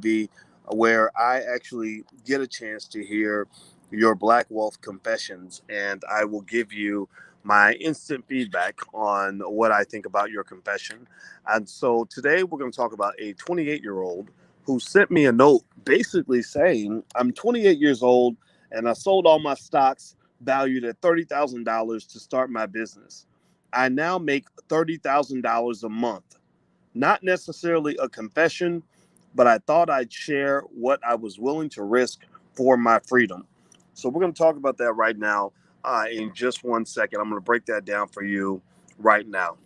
TV, where I actually get a chance to hear your Black Wealth confessions, and I will give you my instant feedback on what I think about your confession. And so today we're going to talk about a 28-year-old who sent me a note basically saying, I'm 28 years old and I sold all my stocks valued at $30,000 to start my business. I now make $30,000 a month. Not necessarily a confession, but I thought I'd share what I was willing to risk for my freedom. So we're going to talk about that right now in just 1 second. I'm going to break that down for you right now.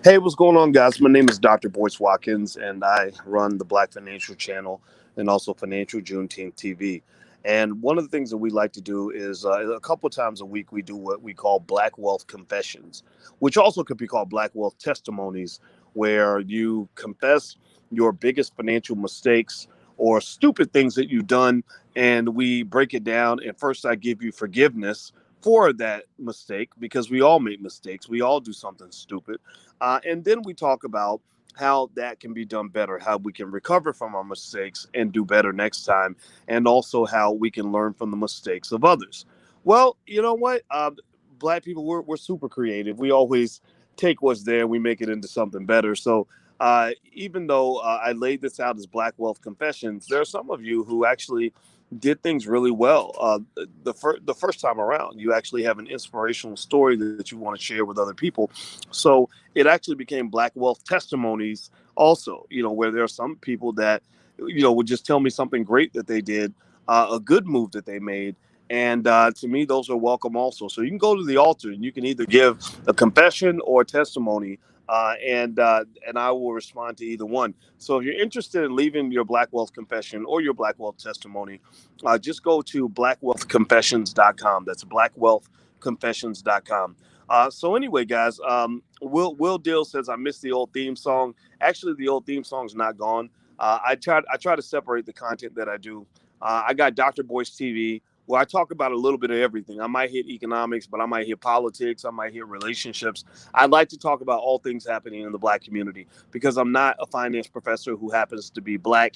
Hey, what's going on, guys? My name is Dr. Boyce Watkins, and I run the Black Financial Channel and also Financial Juneteenth TV. And one of the things that we like to do is a couple of times a week, we do what we call Black Wealth Confessions, which also could be called Black Wealth Testimonies, where you confess your biggest financial mistakes or stupid things that you've done, and we break it down. And first, I give you forgiveness for that mistake because we all make mistakes. We all do something stupid. And then we talk about how that can be done better, how we can recover from our mistakes and do better next time, and also how we can learn from the mistakes of others. Well, you know what? Black people, we're super creative. We always take what's there and we make it into something better. So even though I laid this out as Black Wealth Confessions, there are some of you who actually did things really well the first time around. You actually have an inspirational story that you want to share with other people. So it actually became Black Wealth Testimonies also, where there are some people that, would just tell me something great that they did, a good move that they made. And to me, those are welcome also. So you can go to the altar and you can either give a confession or a testimony, and I will respond to either one. So if you're interested in leaving your Black Wealth confession or your Black Wealth testimony, just go to blackwealthconfessions.com. That's blackwealthconfessions.com. So anyway, guys, Will Dill says I missed the old theme song. Actually, the old theme song's not gone. I try to separate the content that I do. I got Dr. Boyce TV, where I talk about a little bit of everything. I might hit economics, but I might hit politics. I might hit relationships. I'd like to talk about all things happening in the Black community because I'm not a finance professor who happens to be Black.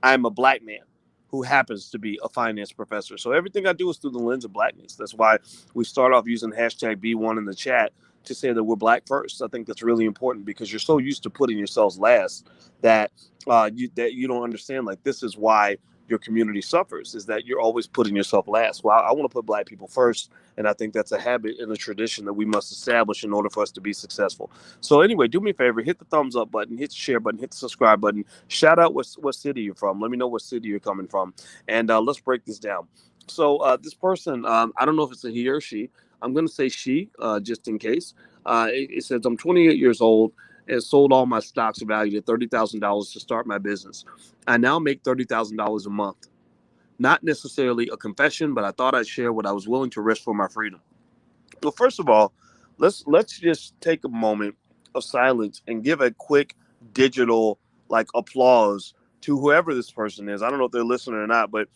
I'm a Black man who happens to be a finance professor. So everything I do is through the lens of Blackness. That's why we start off using hashtag B1 in the chat to say that we're Black first. I think that's really important because you're so used to putting yourselves last that you don't understand. Like, this is why your community suffers, is that you're always putting yourself last. Well, I want to put Black people first, and I think that's a habit and a tradition that we must establish in order for us to be successful. So anyway, do me a favor, hit the thumbs up button, hit the share button, hit the subscribe button, shout out what city you're from. Let me know what city you're coming from, and let's break this down. So this person, I don't know if it's a he or she. I'm going to say she, just in case. It says, I'm 28 years old and sold all my stocks valued at $30,000 to start my business. I now make $30,000 a month. Not necessarily a confession, but I thought I'd share what I was willing to risk for my freedom. Well, first of all, let's just take a moment of silence and give a quick digital applause to whoever this person is. I don't know if they're listening or not, but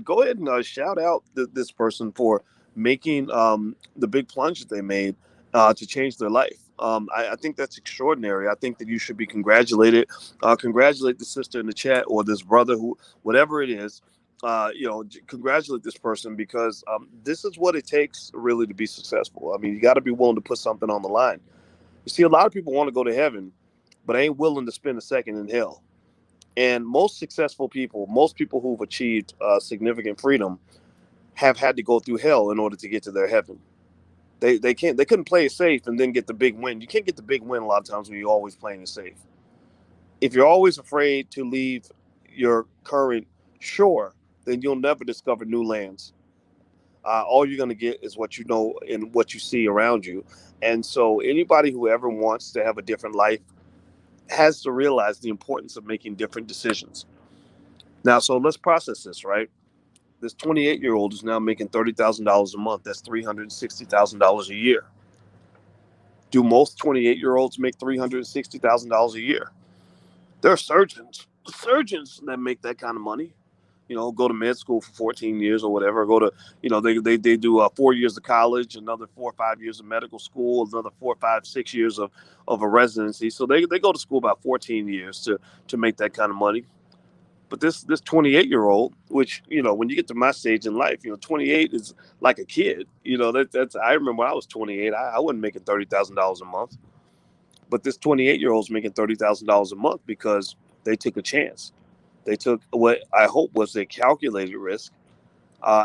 go ahead and shout out this person for making the big plunge that they made to change their life. I think that's extraordinary. I think that you should be congratulated. Congratulate the sister in the chat or this brother, who, whatever it is. Congratulate this person because this is what it takes really to be successful. I mean, you got to be willing to put something on the line. You see, a lot of people want to go to heaven, but ain't willing to spend a second in hell. And most successful people, most people who've achieved significant freedom, have had to go through hell in order to get to their heaven. They couldn't play it safe and then get the big win. You can't get the big win a lot of times when you're always playing it safe. If you're always afraid to leave your current shore, then you'll never discover new lands. All you're going to get is what you know and what you see around you. And so anybody who ever wants to have a different life has to realize the importance of making different decisions. Now, so let's process this, right? This 28-year-old is now making $30,000 a month. That's $360,000 a year. Do most 28-year-olds make $360,000 a year? There are surgeons that make that kind of money. go to med school for 14 years or whatever. Go to, they do 4 years of college, another 4 or 5 years of medical school, another 4, 5, 6 years of a residency. So they go to school about 14 years to make that kind of money. But this 28-year-old, which, when you get to my stage in life, 28 is like a kid. That's I remember when I was 28, I wasn't making $30,000 a month. But this 28-year-old's making $30,000 a month because they took a chance. They took what I hope was a calculated risk,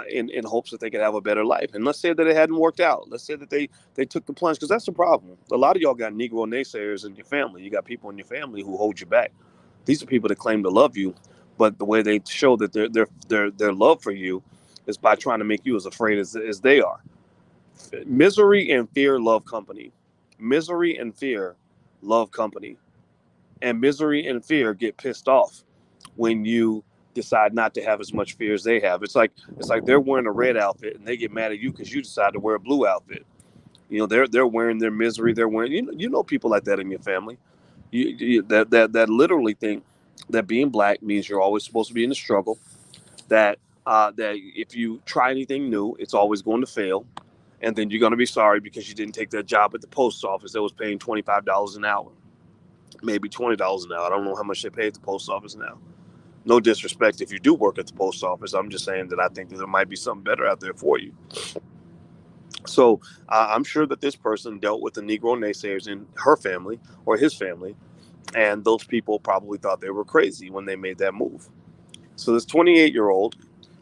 in hopes that they could have a better life. And let's say that it hadn't worked out. Let's say that they took the plunge, because that's the problem. A lot of y'all got Negro naysayers in your family. You got people in your family who hold you back. These are people that claim to love you, but the way they show that their love for you is by trying to make you as afraid as they are. Misery and fear love company. Misery and fear love company. And misery and fear get pissed off when you decide not to have as much fear as they have. It's like they're wearing a red outfit and they get mad at you because you decide to wear a blue outfit. They're wearing their misery. They're wearing, people like that in your family. That literally think that being black means you're always supposed to be in the struggle. That if you try anything new, it's always going to fail, and then you're going to be sorry because you didn't take that job at the post office that was paying $25 an hour, maybe $20 an hour. I don't know how much they pay at the post office now. No disrespect if you do work at the post office. I'm just saying that I think that there might be something better out there for you. So I'm sure that this person dealt with the Negro naysayers in her family or his family, and those people probably thought they were crazy when they made that move. So this 28-year-old,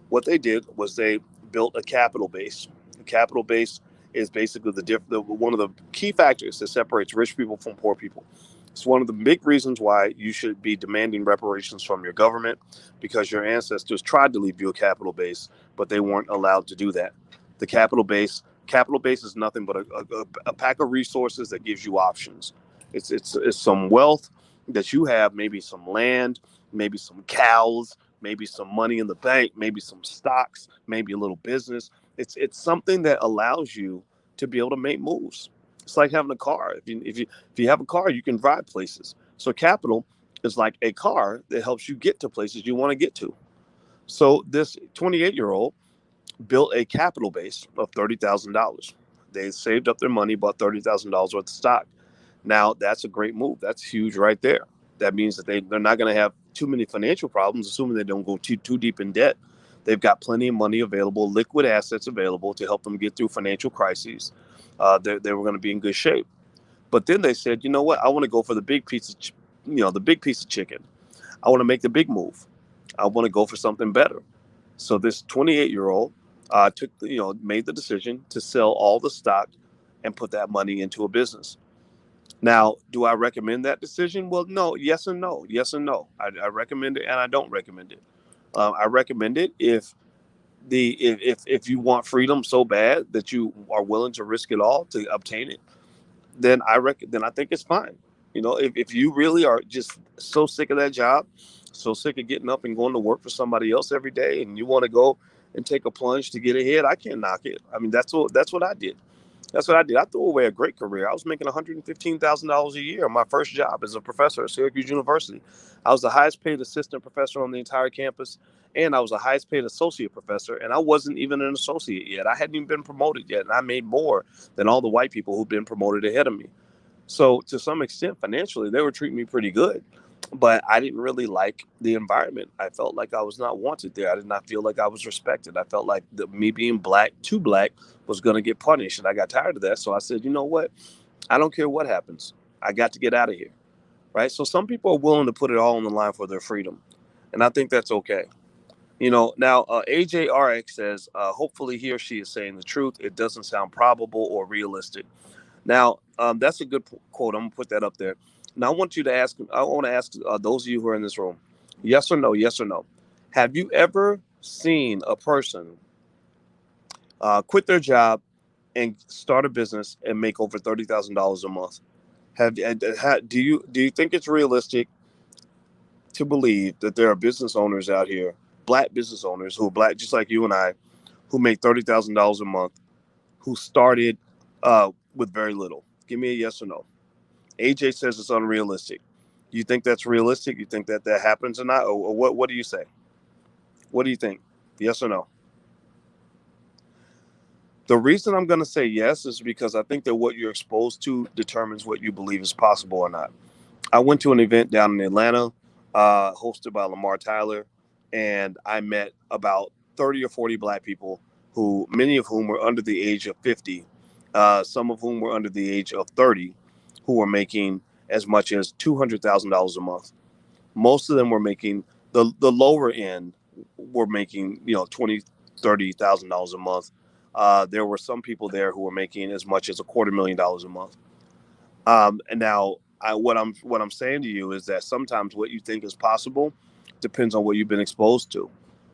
what they did was they built a capital base. A capital base is basically one of the key factors that separates rich people from poor people. It's one of the big reasons why you should be demanding reparations from your government, because your ancestors tried to leave you a capital base, but they weren't allowed to do that. The capital base is nothing but a pack of resources that gives you options. It's some wealth that you have, maybe some land, maybe some cows, maybe some money in the bank, maybe some stocks, maybe a little business. It's something that allows you to be able to make moves. It's like having a car. If you have a car, you can drive places. So capital is like a car that helps you get to places you want to get to. So this 28-year-old built a capital base of $30,000. They saved up their money, bought $30,000 worth of stock. Now that's a great move. That's huge right there. That means that they're not going to have too many financial problems, assuming they don't go too deep in debt. They've got plenty of money available, liquid assets available to help them get through financial crises. They were going to be in good shape. But then they said, you know what? I want to go for the big piece of, the big piece of chicken. I want to make the big move. I want to go for something better. So this 28-year-old made the decision to sell all the stock and put that money into a business. Now, do I recommend that decision? Well, no, yes and no, yes and no. I recommend it and I don't recommend it. I recommend it if you want freedom so bad that you are willing to risk it all to obtain it. Then I think it's fine. If you really are just so sick of that job, so sick of getting up and going to work for somebody else every day, and you want to go and take a plunge to get ahead, I can't knock it. I mean, that's what I did. That's what I did. I threw away a great career. I was making $115,000 a year. My first job as a professor at Syracuse University. I was the highest paid assistant professor on the entire campus, and I was the highest paid associate professor, and I wasn't even an associate yet. I hadn't even been promoted yet, and I made more than all the white people who'd been promoted ahead of me. So to some extent, financially, they were treating me pretty good. But I didn't really like the environment. I felt like I was not wanted there. I did not feel like I was respected. I felt like me being too black, was going to get punished. And I got tired of that. So I said, you know what? I don't care what happens. I got to get out of here. Right. So some people are willing to put it all on the line for their freedom. And I think that's okay. Now AJRX says, hopefully he or she is saying the truth. It doesn't sound probable or realistic. Now, that's a good quote. I'm going to put that up there. Now, I want to ask those of you who are in this room, yes or no, yes or no. Have you ever seen a person quit their job and start a business and make over $30,000 a month? Do you think it's realistic to believe that there are business owners out here, black business owners who are black, just like you and I, who make $30,000 a month, who started with very little? Give me a yes or no. AJ says it's unrealistic. You think that's realistic? You think that happens or not? Or what do you say? What do you think? Yes or no? The reason I'm going to say yes is because I think that what you're exposed to determines what you believe is possible or not. I went to an event down in Atlanta, hosted by Lamar Tyler, and I met about 30 or 40 black people who, many of whom were under the age of 50, some of whom were under the age of 30, who were making as much as $200,000 a month. Most of them were making the lower end were making, $20,000 $30,000 a month. There were some people there who were making as much as $250,000 a month. And now, what I'm saying to you is that sometimes what you think is possible depends on what you've been exposed to.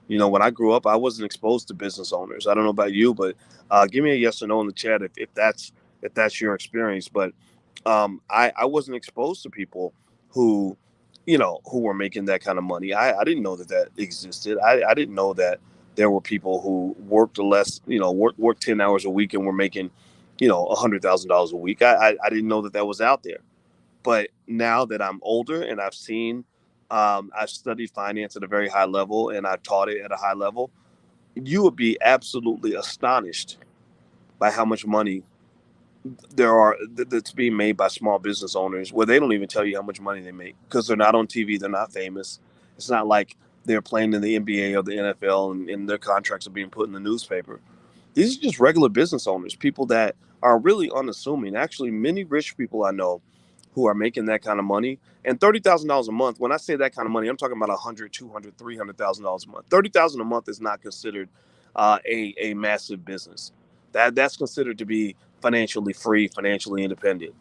When I grew up, I wasn't exposed to business owners. I don't know about you, but give me a yes or no in the chat if that's your experience. But I wasn't exposed to people who, who were making that kind of money. I didn't know that existed. I didn't know that there were people who worked less, worked 10 hours a week and were making, $100,000 a week. I didn't know that was out there. But now that I'm older and I've studied finance at a very high level and I've taught it at a high level, you would be absolutely astonished by how much money that's being made by small business owners where they don't even tell you how much money they make because they're not on TV, they're not famous. It's not like they're playing in the NBA or the NFL and their contracts are being put in the newspaper. These are just regular business owners, people that are really unassuming. Actually, many rich people I know who are making that kind of money. And $30,000 a month, when I say that kind of money, I'm talking about 100, 200, $300,000 a month. 30,000 a month is not considered a massive business. That's considered to be financially free, financially independent.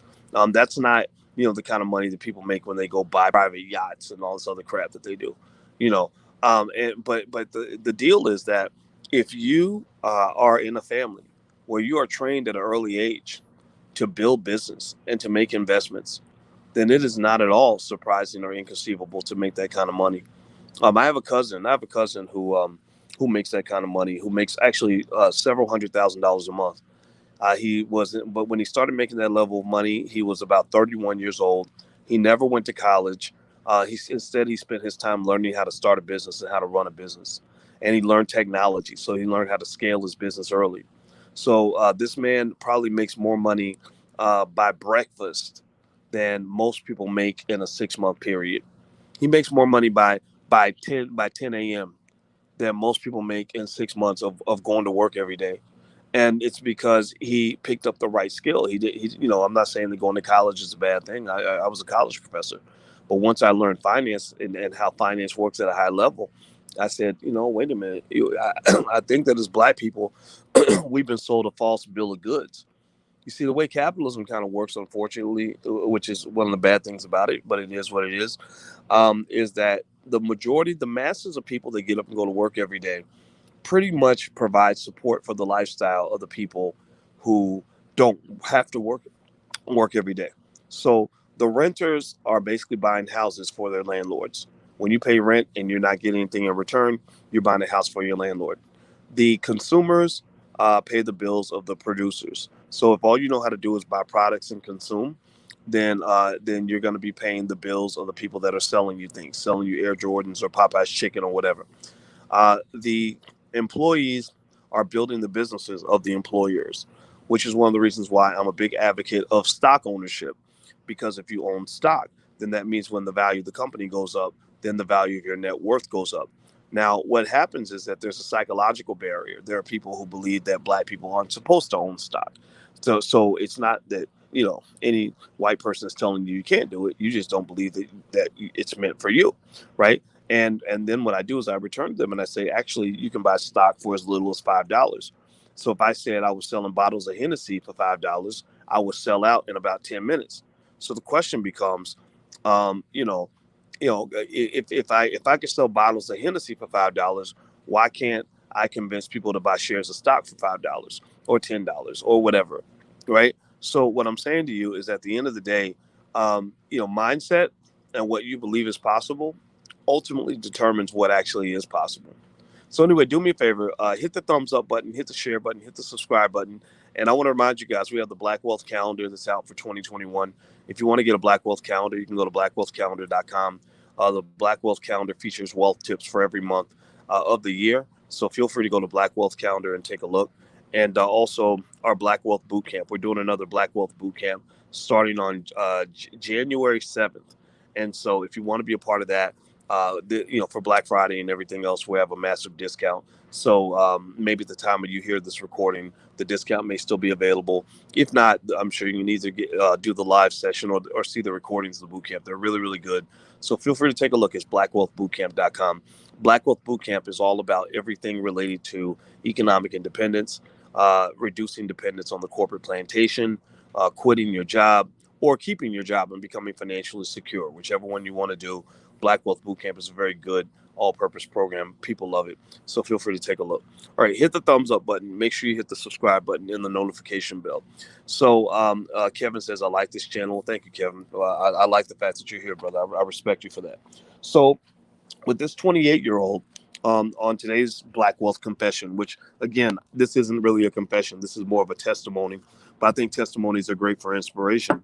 That's not, the kind of money that people make when they go buy private yachts and all this other crap that they do. You know, but the deal is that if you are in a family where you are trained at an early age to build business and to make investments, then it is not at all surprising or inconceivable to make that kind of money. I have a cousin. Who makes that kind of money. Who makes actually several $100,000 a month. He wasn't, but when he started making that level of money, he was about 31 years old. He never went to college. Instead he spent his time learning how to start a business and how to run a business, and he learned technology. So he learned how to scale his business early. So this man probably makes more money by breakfast than most people make in a 6 month period. He makes more money by 10 a.m. than most people make in 6 months of going to work every day. And it's because he picked up the right skill. I'm not saying that going to college is a bad thing. I was a college professor, but once I learned finance and how finance works at a high level, I said, wait a minute. I think that as black people, we've been sold a false bill of goods. You see, the way capitalism kind of works, unfortunately, which is one of the bad things about it, but it is what it is that the masses of people that get up and go to work every day pretty much provide support for the lifestyle of the people who don't have to work every day. So the renters are basically buying houses for their landlords. When you pay rent and you're not getting anything in return, you're buying a house for your landlord. The consumers pay the bills of the producers. So if all you know how to do is buy products and consume, then you're going to be paying the bills of the people that are selling you things, selling you Air Jordans or Popeye's chicken or whatever. The employees are building the businesses of the employers, which is one of the reasons why I'm a big advocate of stock ownership. Because if you own stock, then that means when the value of the company goes up, then the value of your net worth goes up. Now, what happens is that there's a psychological barrier. There are people who believe that black people aren't supposed to own stock. So it's not that any white person is telling you can't do it. You just don't believe that it's meant for you, right? And then what I do is I return to them and I say, actually, you can buy stock for as little as $5. So if I said I was selling bottles of Hennessy for $5, I would sell out in about 10 minutes. So the question becomes, um, you know, if I could sell bottles of Hennessy for $5, why can't I convince people to buy shares of stock for $5 or $10 or whatever, right? So what I'm saying to you is, at the end of the day, mindset and what you believe is possible ultimately determines what actually is possible. So anyway, do me a favor, hit the thumbs up button, hit the share button, hit the subscribe button. And I want to remind you guys, we have the Black Wealth Calendar that's out for 2021. If you want to get a Black Wealth Calendar, you can go to blackwealthcalendar.com. The Black Wealth Calendar features wealth tips for every month. of the year. So feel free to go to Black Wealth Calendar and take a look. And also our Black Wealth Bootcamp. We're doing another Black Wealth Bootcamp starting on January 7th. And so if you want to be a part of that, for Black Friday and everything else, we have a massive discount. So maybe at the time of you hear this recording, the discount may still be available. If not, I'm sure you can either do the live session or see the recordings of the bootcamp. They're really, really good. So feel free to take a look. It's blackwealthbootcamp.com. Black Wealth Bootcamp is all about everything related to economic independence, reducing dependence on the corporate plantation, quitting your job, or keeping your job and becoming financially secure, whichever one you want to do. Black Wealth Bootcamp is a very good all-purpose program. People love it. So feel free to take a look. All right, hit the thumbs up button. Make sure you hit the subscribe button and the notification bell. So Kevin says, I like this channel. Thank you, Kevin. I like the fact that you're here, brother. I respect you for that. So with this 28-year-old on today's Black Wealth Confession, which, again, this isn't really a confession. This is more of a testimony. But I think testimonies are great for inspiration.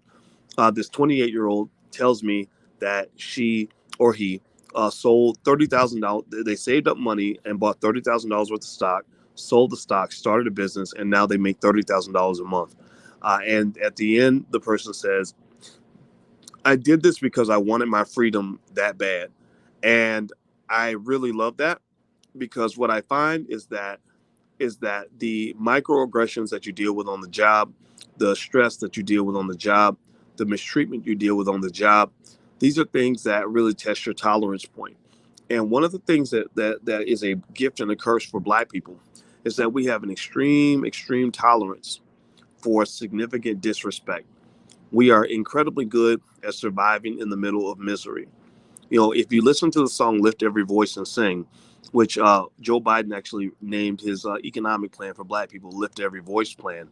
This 28-year-old tells me that she or he sold $30,000. They saved up money and bought $30,000 worth of stock, sold the stock, started a business, and now they make $30,000 a month. And at the end, the person says, I did this because I wanted my freedom that bad. And I really love that, because what I find is that the microaggressions that you deal with on the job, the stress that you deal with on the job, the mistreatment you deal with on the job, these are things that really test your tolerance point. And one of the things that is a gift and a curse for Black people is that we have an extreme tolerance for significant disrespect. We are incredibly good at surviving in the middle of misery. If you listen to the song Lift Every Voice and Sing, which Joe Biden actually named his economic plan for Black people, Lift Every Voice plan.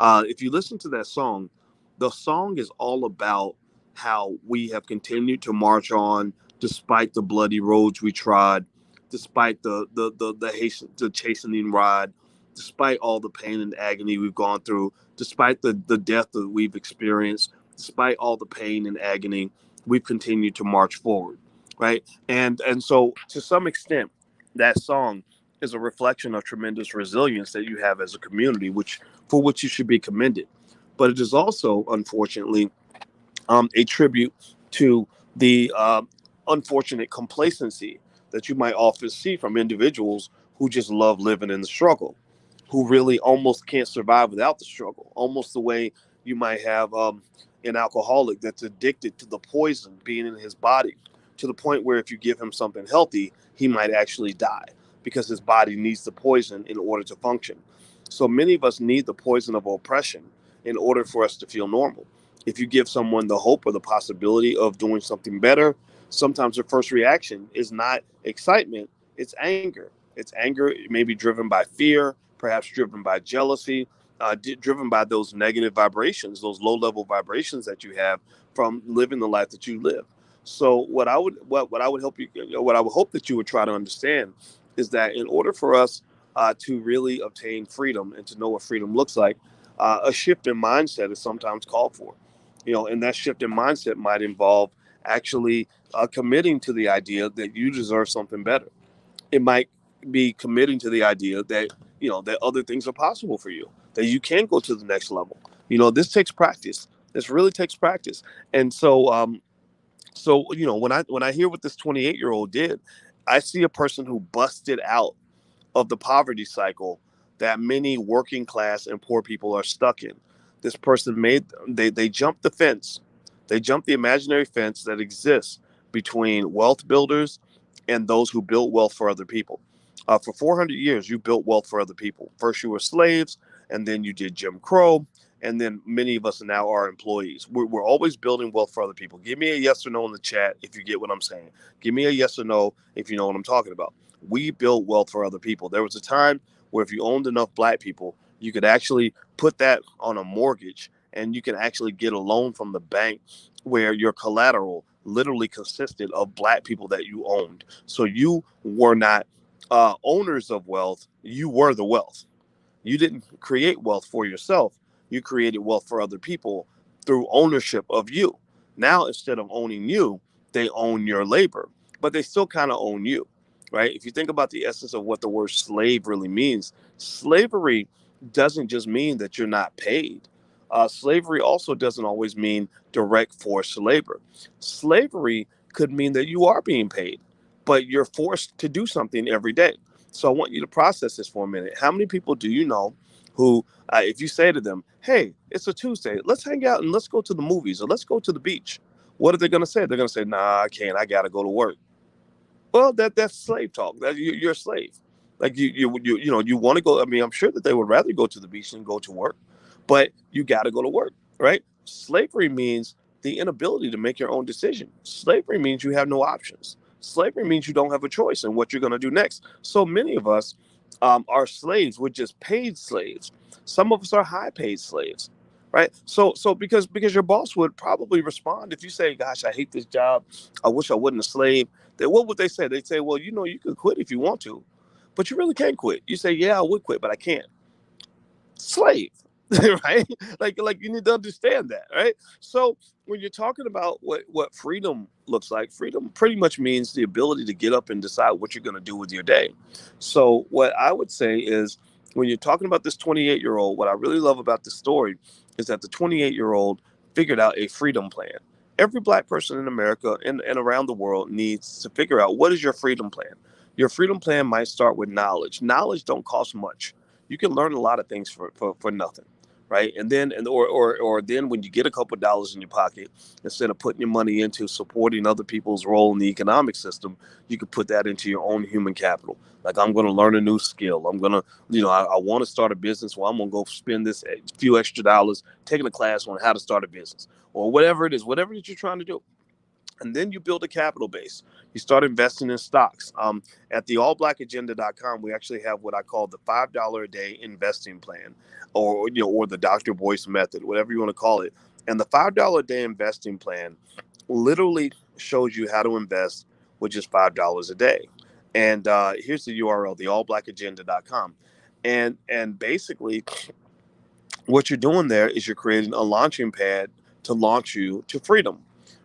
If you listen to that song, the song is all about how we have continued to march on despite the bloody roads we trod, despite the chastening rod, despite all the pain and agony we've gone through, despite the death that we've experienced, despite all the pain and agony, we've continued to march forward, right? And so to some extent, that song is a reflection of tremendous resilience that you have as a community, for which you should be commended. But it is also, unfortunately, a tribute to the unfortunate complacency that you might often see from individuals who just love living in the struggle, who really almost can't survive without the struggle, almost the way you might have an alcoholic that's addicted to the poison being in his body, to the point where if you give him something healthy, he might actually die because his body needs the poison in order to function. So many of us need the poison of oppression in order for us to feel normal. If you give someone the hope or the possibility of doing something better, sometimes their first reaction is not excitement, it's anger. It's anger, maybe driven by fear, perhaps driven by jealousy, driven by those negative vibrations, those low-level vibrations that you have from living the life that you live. So what I would help you, what I would hope that you would try to understand is that in order for us to really obtain freedom and to know what freedom looks like, a shift in mindset is sometimes called for. And that shift in mindset might involve actually committing to the idea that you deserve something better. It might be committing to the idea that that other things are possible for you, that you can go to the next level. This takes practice. This really takes practice. And so when I hear what this 28-year-old did, I see a person who busted out of the poverty cycle that many working class and poor people are stuck in. This person they jumped the fence. They jumped the imaginary fence that exists between wealth builders and those who built wealth for other people. For 400 years, you built wealth for other people. First, you were slaves, and then you did Jim Crow, and then many of us now are employees. We're always building wealth for other people. Give me a yes or no in the chat if you get what I'm saying. Give me a yes or no if you know what I'm talking about. We built wealth for other people. There was a time where if you owned enough Black people, you could actually put that on a mortgage, and you can actually get a loan from the bank where your collateral literally consisted of Black people that you owned. So you were not owners of wealth, you were the wealth. You didn't create wealth for yourself. You created wealth for other people through ownership of you. Now, instead of owning you, they own your labor, but they still kind of own you. right? If you think about the essence of what the word slave really means, slavery doesn't just mean that you're not paid. Slavery also doesn't always mean direct forced labor. Slavery could mean that you are being paid, but you're forced to do something every day. So I want you to process this for a minute. How many people do you know who, if you say to them, hey, it's a Tuesday, let's hang out and let's go to the movies or let's go to the beach? What are they going to say? They're going to say, nah, I can't. I got to go to work. Well, that's slave talk. That you're a slave. Like you want to go. I mean, I'm sure that they would rather go to the beach than go to work, but you got to go to work, right? Slavery means the inability to make your own decision. Slavery means you have no options. Slavery means you don't have a choice in what you're going to do next. So many of us are slaves. We're just paid slaves. Some of us are high paid slaves, right? So because your boss would probably respond if you say, "Gosh, I hate this job. I wish I wasn't a slave." What would they say? They'd say, well, you could quit if you want to, but you really can't quit. You say, yeah, I would quit, but I can't. Slave, right? Like you need to understand that, right? So when you're talking about what freedom looks like, freedom pretty much means the ability to get up and decide what you're going to do with your day. So what I would say is when you're talking about this 28-year-old, what I really love about this story is that the 28-year-old figured out a freedom plan. Every black person in America and around the world needs to figure out what is your freedom plan. Your freedom plan might start with knowledge. Knowledge don't cost much. You can learn a lot of things for nothing, right? And then or then when you get a couple of dollars in your pocket, instead of putting your money into supporting other people's role in the economic system, you could put that into your own human capital. Like, I'm going to learn a new skill. I'm going to, I want to start a business. Well, I'm going to go spend this few extra dollars taking a class on how to start a business or whatever it is, whatever that you're trying to do. And then you build a capital base. You start investing in stocks. At the allblackagenda.com, we actually have what I call the $5 a day investing plan, or the Dr. Boyce method, whatever you want to call it. And the $5 a day investing plan literally shows you how to invest with just $5 a day. And here's the URL, the allblackagenda.com. And basically, what you're doing there is you're creating a launching pad to launch you to freedom,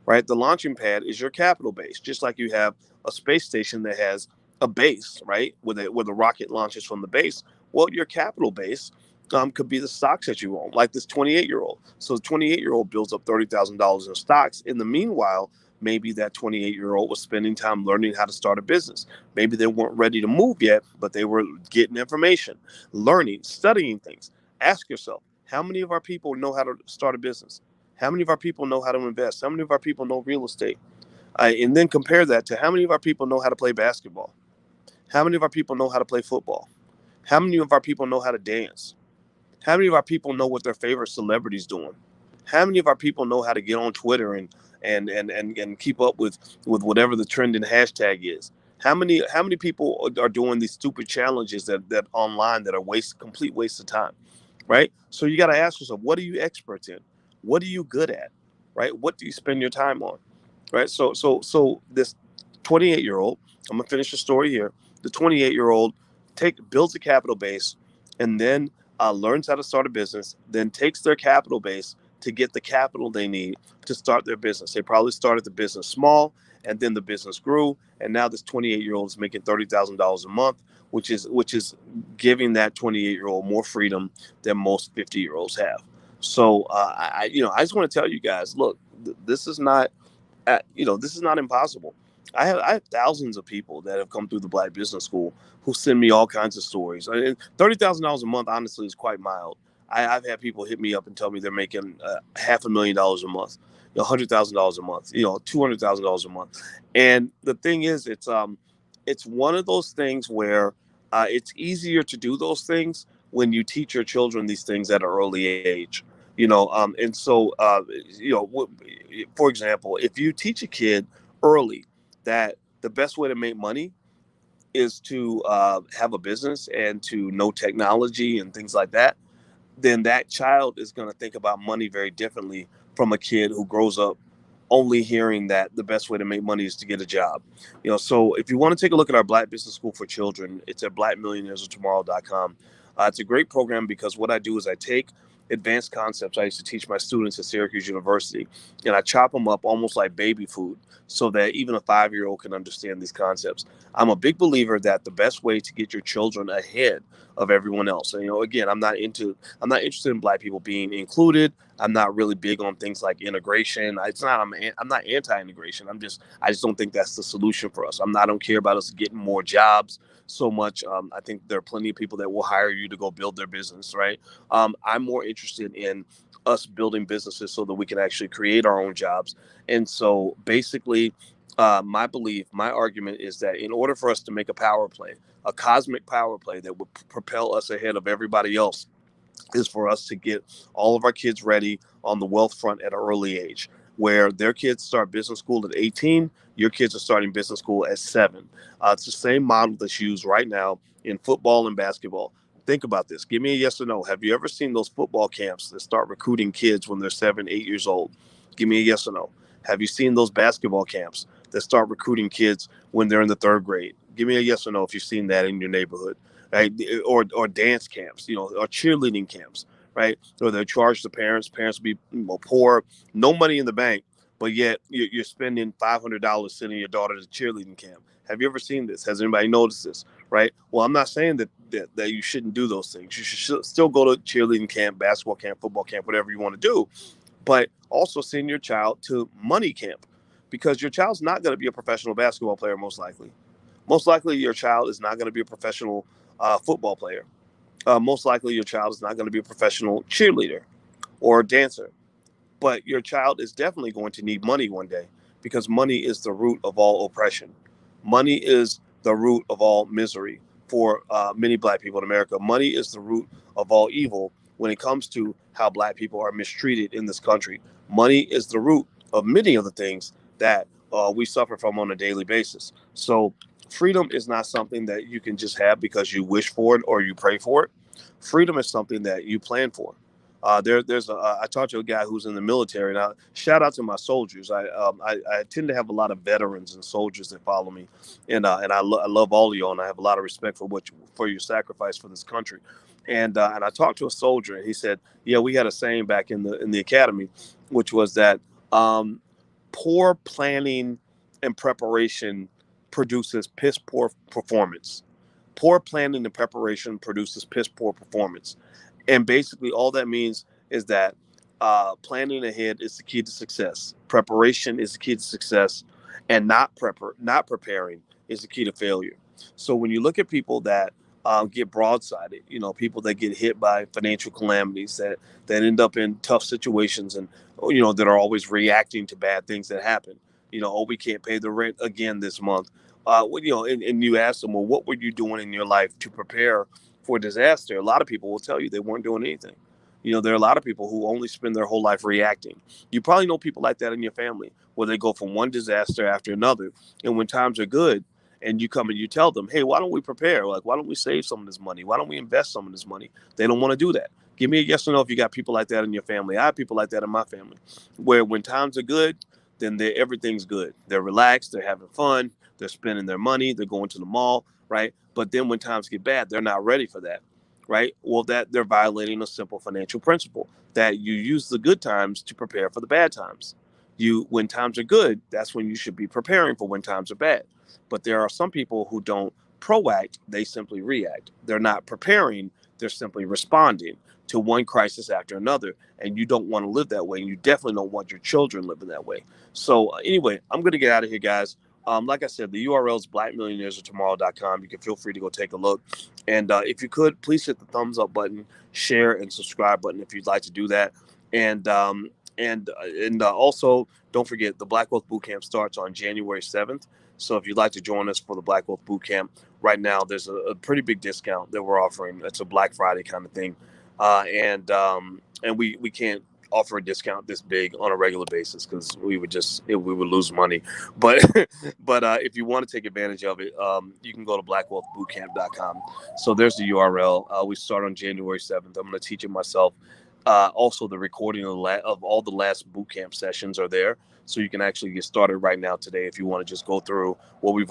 right? The launching pad is your capital base, just like you have a space station that has a base, right? Where the rocket launches from the base. Well, your capital base could be the stocks that you own, like this 28-year-old. So the 28-year-old builds up $30,000 in stocks. In the meanwhile, maybe that 28-year-old was spending time learning how to start a business. Maybe they weren't ready to move yet, but they were getting information, learning, studying things. Ask yourself, how many of our people know how to start a business? How many of our people know how to invest? How many of our people know real estate? And then compare that to how many of our people know how to play basketball? How many of our people know how to play football? How many of our people know how to dance? How many of our people know what their favorite celebrity's doing? How many of our people know how to get on Twitter and keep up with whatever the trending hashtag is? How many people are doing these stupid challenges that online that are complete waste of time, right? So you got to ask yourself, what are you experts in? What are you good at, right? What do you spend your time on, right? So this 28-year-old, I'm gonna finish the story here. The 28-year-old builds a capital base, and then learns how to start a business. Then takes their capital base to get the capital they need to start their business. They probably started the business small, and then the business grew, and now this 28-year-old is making $30,000 a month, which is giving that 28-year-old more freedom than most 50-year-olds have. So I just want to tell you guys, look, this is not this is not impossible. I have thousands of people that have come through the Black Business School who send me all kinds of stories. I mean, $30,000 a month, honestly, is quite mild. I've had people hit me up and tell me they're making $500,000 a month, $100,000 a month, $200,000 a month. And the thing is, it's one of those things where it's easier to do those things when you teach your children these things at an early age. And so for example, if you teach a kid early that the best way to make money is to have a business and to know technology and things like that, then that child is going to think about money very differently from a kid who grows up only hearing that the best way to make money is to get a job. So if you want to take a look at our Black Business School for Children, it's at blackmillionairesoftomorrow.com. It's a great program because what I do is I take advanced concepts I used to teach my students at Syracuse University, and I chop them up almost like baby food so that even a 5-year-old can understand these concepts. I'm a big believer that the best way to get your children ahead of everyone else, and again, I'm not interested in black people being included. I'm not really big on things like integration. I'm not anti-integration. I just don't think that's the solution for us. I don't care about us getting more jobs so much. I think there are plenty of people that will hire you to go build their business, right? I'm more interested in us building businesses so that we can actually create our own jobs. And so basically, my belief, my argument is that in order for us to make a power play, a cosmic power play that would propel us ahead of everybody else, is for us to get all of our kids ready on the wealth front at an early age, where their kids start business school at 18, your kids are starting business school at 7. It's the same model that's used right now in football and basketball. Think about this. Give me a yes or no. Have you ever seen those football camps that start recruiting kids when they're 7, 8 years old? Give me a yes or no. Have you seen those basketball camps that start recruiting kids when they're in the 3rd grade? Give me a yes or no if you've seen that in your neighborhood, right? Or dance camps, or cheerleading camps, right? Or they charge the parents. Parents will be poor, no money in the bank, but yet you're spending $500 sending your daughter to cheerleading camp. Have you ever seen this? Has anybody noticed this? Right. Well, I'm not saying that you shouldn't do those things. You should still go to cheerleading camp, basketball camp, football camp, whatever you want to do, but also send your child to money camp, because your child's not going to be a professional basketball player, most likely. Most likely, your child is not going to be a professional football player. Most likely, your child is not going to be a professional cheerleader or dancer. But your child is definitely going to need money one day, because money is the root of all oppression. Money is the root of all misery for many black people in America. Money is the root of all evil when it comes to how black people are mistreated in this country. Money is the root of many of the things that we suffer from on a daily basis. So, freedom is not something that you can just have because you wish for it or you pray for it. Freedom is something that you plan for. I talked to a guy who's in the military. Now, shout out to my soldiers. I tend to have a lot of veterans and soldiers that follow me, and I love all of y'all, and I have a lot of respect for your sacrifice for this country. And I talked to a soldier, and he said, "Yeah, we had a saying back in the academy, which was that um, poor planning and preparation produces piss poor performance. Poor planning and preparation produces piss poor performance." And basically, all that means is that planning ahead is the key to success. Preparation is the key to success, and not preparing is the key to failure. So when you look at people that get broadsided, people that get hit by financial calamities, that end up in tough situations, and that are always reacting to bad things that happen. Oh, we can't pay the rent again this month. And you ask them, well, what were you doing in your life to prepare for disaster? A lot of people will tell you they weren't doing anything. There are a lot of people who only spend their whole life reacting. You probably know people like that in your family, where they go from one disaster after another. And when times are good, and you come and you tell them, hey, why don't we prepare? Like, why don't we save some of this money? Why don't we invest some of this money? They don't want to do that. Give me a yes or no if you got people like that in your family. I have people like that in my family, where when times are good, then everything's good. They're relaxed. They're having fun. They're spending their money. They're going to the mall, right? But then when times get bad, they're not ready for that, right? Well, that they're violating a simple financial principle, that you use the good times to prepare for the bad times. When times are good, that's when you should be preparing for when times are bad. But there are some people who don't proact, they simply react. They're not preparing, they're simply responding to one crisis after another. And you don't want to live that way. And you definitely don't want your children living that way. So, anyway, I'm going to get out of here, guys. Like I said, the URL is blackmillionairesoftomorrow.com. You can feel free to go take a look. And if you could, please hit the thumbs up button, share, and subscribe button if you'd like to do that. And also, don't forget, the Black Wealth Bootcamp starts on January 7th. So if you'd like to join us for the Black Wealth Bootcamp, right now there's a pretty big discount that we're offering. It's a Black Friday kind of thing. And we can't offer a discount this big on a regular basis, because we would lose money. But but if you want to take advantage of it, you can go to blackwealthbootcamp.com. So there's the URL. We start on January 7th. I'm going to teach it myself. Also, the recording of all the last bootcamp sessions are there, so you can actually get started right now today if you want to just go through what we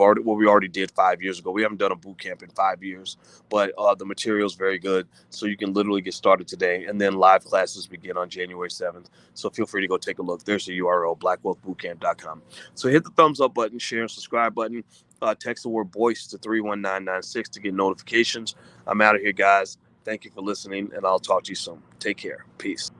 already did 5 years ago. We haven't done a bootcamp in 5 years, but the material is very good, so you can literally get started today. And then live classes begin on January 7th. So feel free to go take a look. There's the URL, blackwealthbootcamp.com. So hit the thumbs up button, share and subscribe button. Text the word "voice" to 31996 to get notifications. I'm out of here, guys. Thank you for listening, and I'll talk to you soon. Take care. Peace.